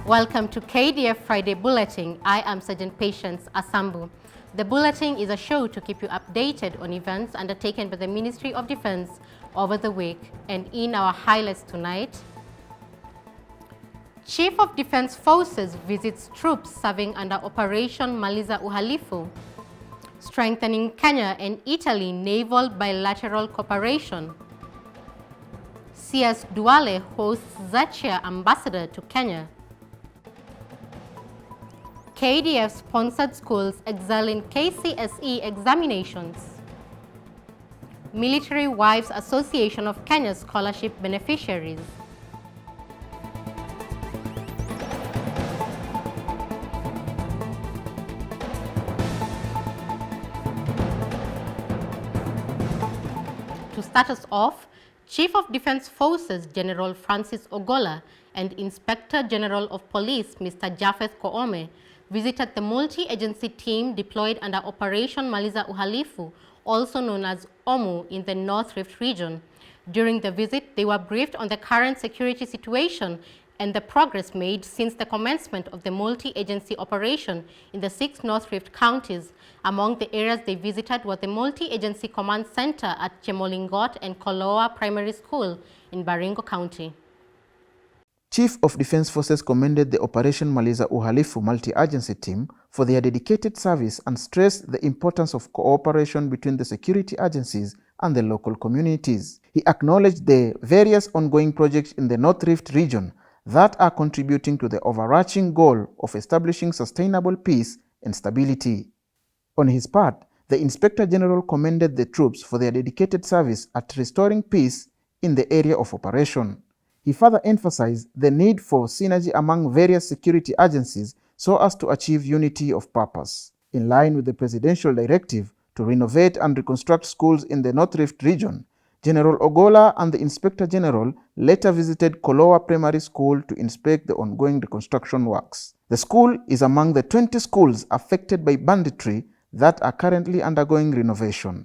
Welcome to KDF Friday Bulletin. I am Sergeant Patience Asambu. The Bulletin is a show to keep you updated on events undertaken by the Ministry of Defense over the week. And in our highlights tonight, Chief of Defense Forces visits troops serving under Operation Maliza Uhalifu, strengthening Kenya and Italy naval bilateral cooperation. CS Duale hosts Zachia ambassador to Kenya. KDF-sponsored schools excel in KCSE examinations. Military Wives Association of Kenya scholarship beneficiaries. To start us off, Chief of Defense Forces General Francis Ogola and Inspector General of Police Mr. Japheth Koome visited the multi-agency team deployed under Operation Maliza Uhalifu, also known as OMU, in the North Rift region. During the visit, they were briefed on the current security situation and the progress made since the commencement of the multi-agency operation in the 6 North Rift counties. Among the areas they visited was the multi-agency command center at Chemolingot and Koloa Primary School in Baringo County. Chief of Defense Forces commended the Operation Maliza Uhalifu multi-agency team for their dedicated service and stressed the importance of cooperation between the security agencies and the local communities. He acknowledged the various ongoing projects in the North Rift region that are contributing to the overarching goal of establishing sustainable peace and stability. On his part, the Inspector General commended the troops for their dedicated service at restoring peace in the area of operation. He further emphasized the need for synergy among various security agencies so as to achieve unity of purpose. In line with the presidential directive to renovate and reconstruct schools in the North Rift region, General Ogola and the Inspector General later visited Koloa Primary School to inspect the ongoing reconstruction works. The school is among the 20 schools affected by banditry that are currently undergoing renovation.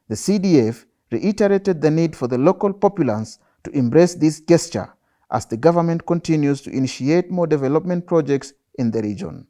The CDF reiterated the need for the local populace to embrace this gesture as the government continues to initiate more development projects in the region.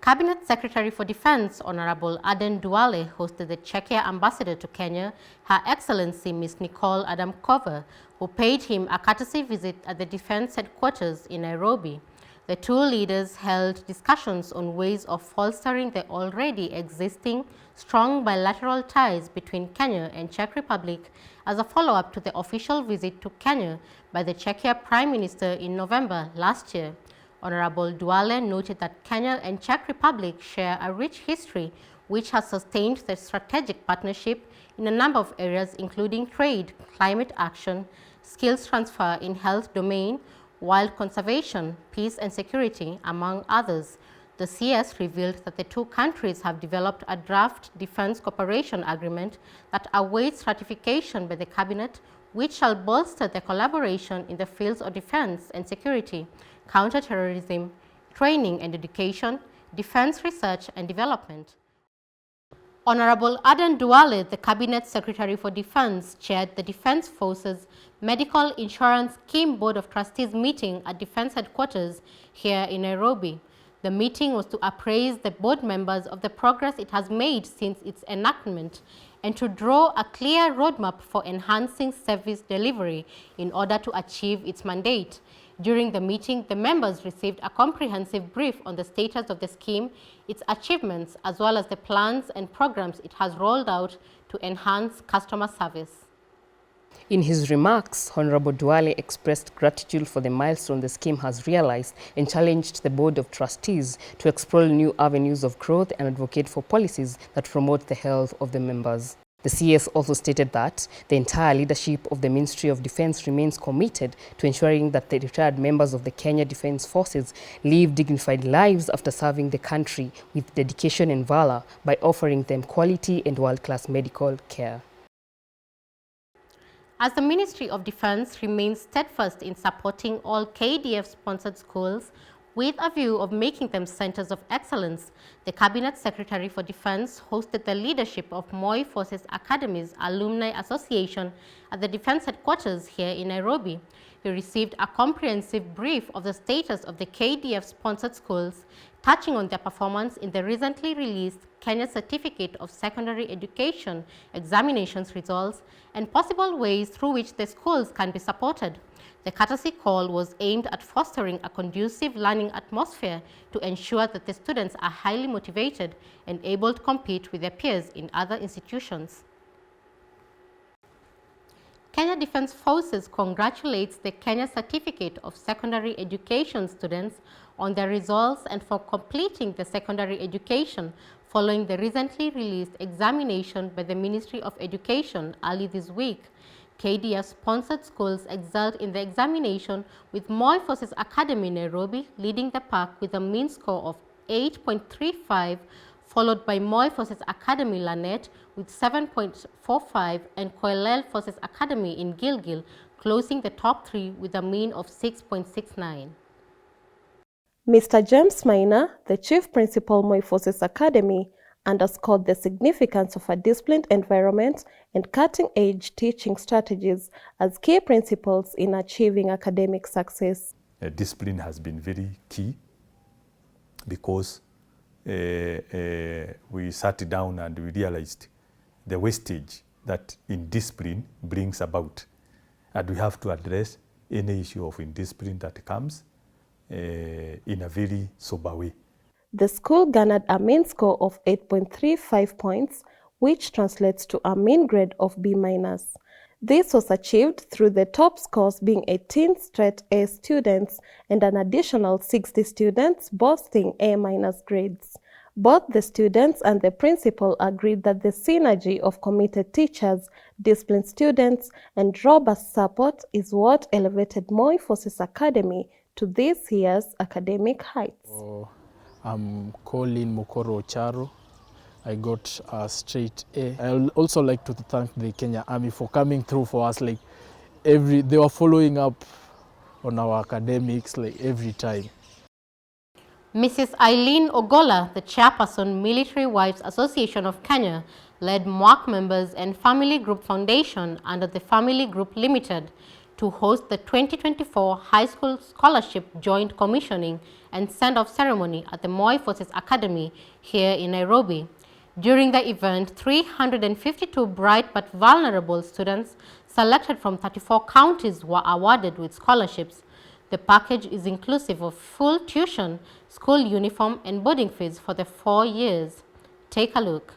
Cabinet Secretary for Defense Honorable Aden Duale hosted the Czechia ambassador to Kenya, Her Excellency Ms. Nicole Adamkova, who paid him a courtesy visit at the defense headquarters in Nairobi. The two leaders held discussions on ways of fostering the already existing strong bilateral ties between Kenya and Czech Republic as a follow-up to the official visit to Kenya by the Czechia Prime Minister in November last year. Honorable Duale noted that Kenya and Czech Republic share a rich history which has sustained the strategic partnership in a number of areas including trade, climate action, skills transfer in health domain, wild conservation, peace and security, among others. The CS revealed that the two countries have developed a draft defense cooperation agreement that awaits ratification by the cabinet, which shall bolster the collaboration in the fields of defense and security, counterterrorism, training and education, defense research and development. Honorable Aden Duale, the Cabinet Secretary for Defense, chaired the Defense Forces Medical Insurance Scheme Board of Trustees meeting at Defense Headquarters here in Nairobi. The meeting was to appraise the board members of the progress it has made since its enactment and to draw a clear roadmap for enhancing service delivery in order to achieve its mandate. During the meeting, the members received a comprehensive brief on the status of the scheme, its achievements, as well as the plans and programs it has rolled out to enhance customer service. In his remarks, Honorable Duale expressed gratitude for the milestone the scheme has realized and challenged the Board of Trustees to explore new avenues of growth and advocate for policies that promote the health of the members. The CS also stated that the entire leadership of the Ministry of Defense remains committed to ensuring that the retired members of the Kenya Defense Forces live dignified lives after serving the country with dedication and valor by offering them quality and world-class medical care. As the Ministry of Defense remains steadfast in supporting all KDF-sponsored schools, With a view of making them centers of excellence, the Cabinet Secretary for Defense hosted the leadership of Moi Forces Academy's Alumni Association at the Defense Headquarters here in Nairobi. He received a comprehensive brief of the status of the KDF-sponsored schools, touching on their performance in the recently released Kenya Certificate of Secondary Education examinations results and possible ways through which the schools can be supported. The courtesy call was aimed at fostering a conducive learning atmosphere to ensure that the students are highly motivated and able to compete with their peers in other institutions. Kenya Defence Forces congratulates the Kenya Certificate of Secondary Education students on their results and for completing the secondary education following the recently released examination by the Ministry of Education early this week. KDF-sponsored schools excelled in the examination, with Moi Forces Academy Nairobi leading the pack with a mean score of 8.35, followed by Moi Forces Academy Lanet with 7.45 and Koilel Forces Academy in Gilgil closing the top three with a mean of 6.69. Mr. James Maina, the Chief Principal Moi Forces Academy, underscored the significance of a disciplined environment and cutting-edge teaching strategies as key principles in achieving academic success. Discipline has been very key because we sat down and we realized the wastage that indiscipline brings about. And we have to address any issue of indiscipline that comes in a very sober way. The school garnered a mean score of 8.35 points, which translates to a mean grade of B-. This was achieved through the top scores being 18 straight A students and an additional 60 students boasting A- grades. Both the students and the principal agreed that the synergy of committed teachers, disciplined students, and robust support is what elevated Moi Forces Academy to this year's academic heights. I'm Colin Mukoro Charo. I got a straight A. I would also like to thank the Kenya Army for coming through for us. Like they were following up on our academics like every time. Mrs. Eileen Ogola, the chairperson, Military Wives Association of Kenya, led MWAC members and Family Group Foundation under the Family Group Limited to host the 2024 High School Scholarship Joint Commissioning and Send-Off Ceremony at the Moi Forces Academy here in Nairobi. During the event, 352 bright but vulnerable students selected from 34 counties were awarded with scholarships. The package is inclusive of full tuition, school uniform, and boarding fees for the 4 years. Take a look.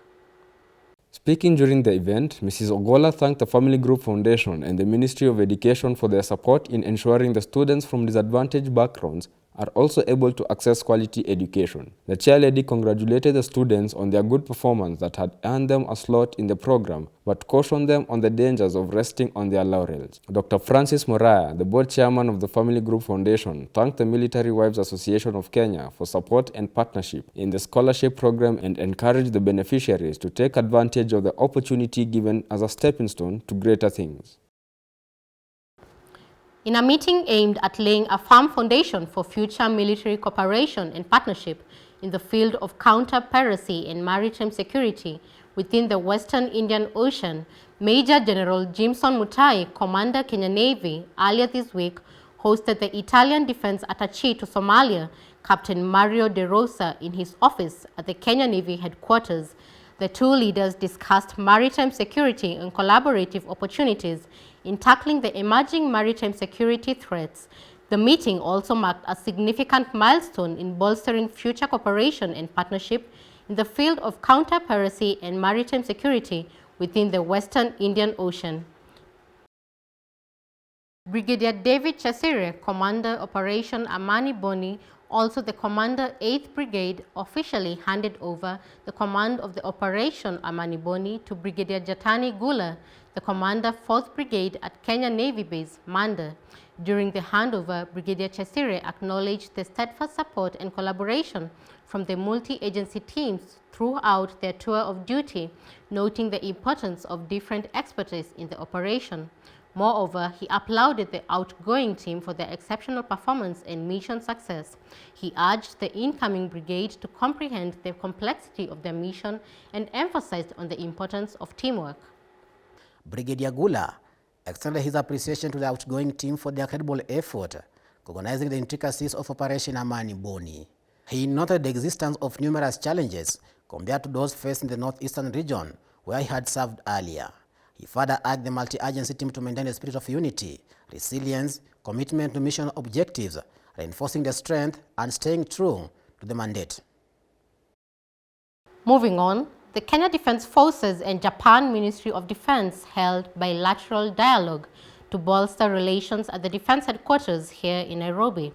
Speaking during the event, Mrs. Ogola thanked the Family Group Foundation and the Ministry of Education for their support in ensuring the students from disadvantaged backgrounds are also able to access quality education. The chairlady congratulated the students on their good performance that had earned them a slot in the program, but cautioned them on the dangers of resting on their laurels. Dr. Francis Moraya, the board chairman of the Family Group Foundation, thanked the Military Wives Association of Kenya for support and partnership in the scholarship program and encouraged the beneficiaries to take advantage of the opportunity given as a stepping stone to greater things. In a meeting aimed at laying a firm foundation for future military cooperation and partnership in the field of counter-piracy and maritime security within the Western Indian Ocean, Major General Jimson Mutai, Commander Kenya Navy, earlier this week hosted the Italian Defense Attaché to Somalia, Captain Mario De Rosa, in his office at the Kenya Navy headquarters. The two leaders discussed maritime security and collaborative opportunities in tackling the emerging maritime security threats. The meeting also marked a significant milestone in bolstering future cooperation and partnership in the field of counter-piracy and maritime security within the Western Indian Ocean. Brigadier David Chesire, Commander Operation Amani Boni, also the Commander 8th Brigade, officially handed over the command of the Operation Amani Boni to Brigadier Jatani Gula, the Commander 4th Brigade at Kenya Navy Base, Manda. During the handover, Brigadier Chesire acknowledged the steadfast support and collaboration from the multi-agency teams throughout their tour of duty, noting the importance of different expertise in the operation. Moreover, he applauded the outgoing team for their exceptional performance and mission success. He urged the incoming brigade to comprehend the complexity of their mission and emphasized on the importance of teamwork. Brigadier Gula extended his appreciation to the outgoing team for their credible effort, recognizing the intricacies of Operation Amani Boni. He noted the existence of numerous challenges compared to those faced in the northeastern region, where he had served earlier. He further urged the multi-agency team to maintain a spirit of unity, resilience, commitment to mission objectives, reinforcing the strength and staying true to the mandate. Moving on, the Kenya Defense Forces and Japan Ministry of Defense held bilateral dialogue to bolster relations at the defense headquarters here in Nairobi.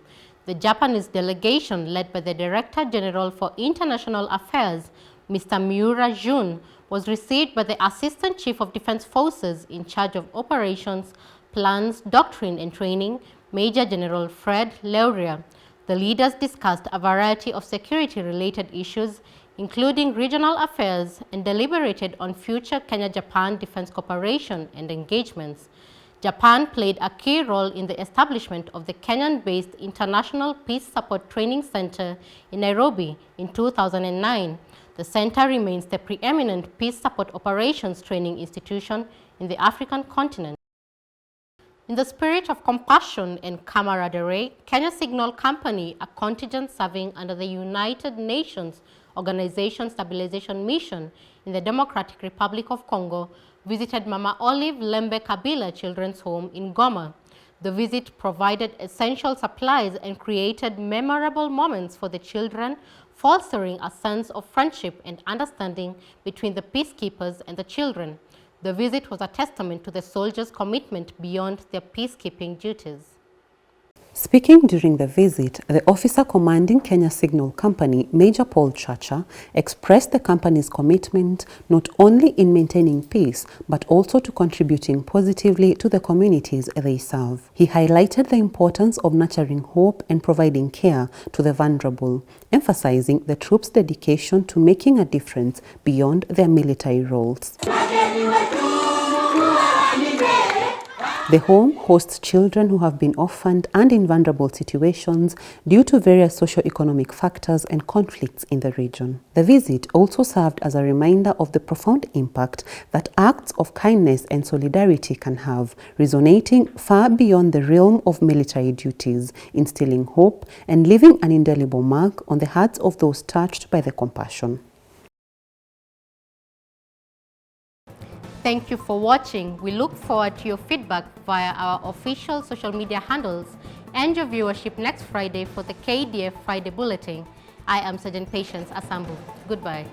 The Japanese delegation, led by the Director General for International Affairs, Mr. Miura Jun, was received by the Assistant Chief of Defense Forces in charge of operations, plans, doctrine and training, Major General Fred Leuria. The leaders discussed a variety of security-related issues, including regional affairs, and deliberated on future Kenya-Japan defense cooperation and engagements. Japan played a key role in the establishment of the Kenyan-based International Peace Support Training Center in Nairobi in 2009. The center remains the preeminent peace support operations training institution in the African continent. In the spirit of compassion and camaraderie, Kenya Signal Company, a contingent serving under the United Nations Organization Stabilization Mission in the Democratic Republic of Congo, visited Mama Olive Lembe Kabila Children's Home in Goma. The visit provided essential supplies and created memorable moments for the children, fostering a sense of friendship and understanding between the peacekeepers and the children. The visit was a testament to the soldiers' commitment beyond their peacekeeping duties. Speaking during the visit, the officer commanding Kenya Signal Company, Major Paul Chacha, expressed the company's commitment not only in maintaining peace, but also to contributing positively to the communities they serve. He highlighted the importance of nurturing hope and providing care to the vulnerable, emphasizing the troops' dedication to making a difference beyond their military roles. The home hosts children who have been orphaned and in vulnerable situations due to various socio-economic factors and conflicts in the region. The visit also served as a reminder of the profound impact that acts of kindness and solidarity can have, resonating far beyond the realm of military duties, instilling hope and leaving an indelible mark on the hearts of those touched by the compassion. Thank you for watching. We look forward to your feedback via our official social media handles and your viewership next Friday for the KDF Friday Bulletin. I am Sergeant Patience Asambu. Goodbye.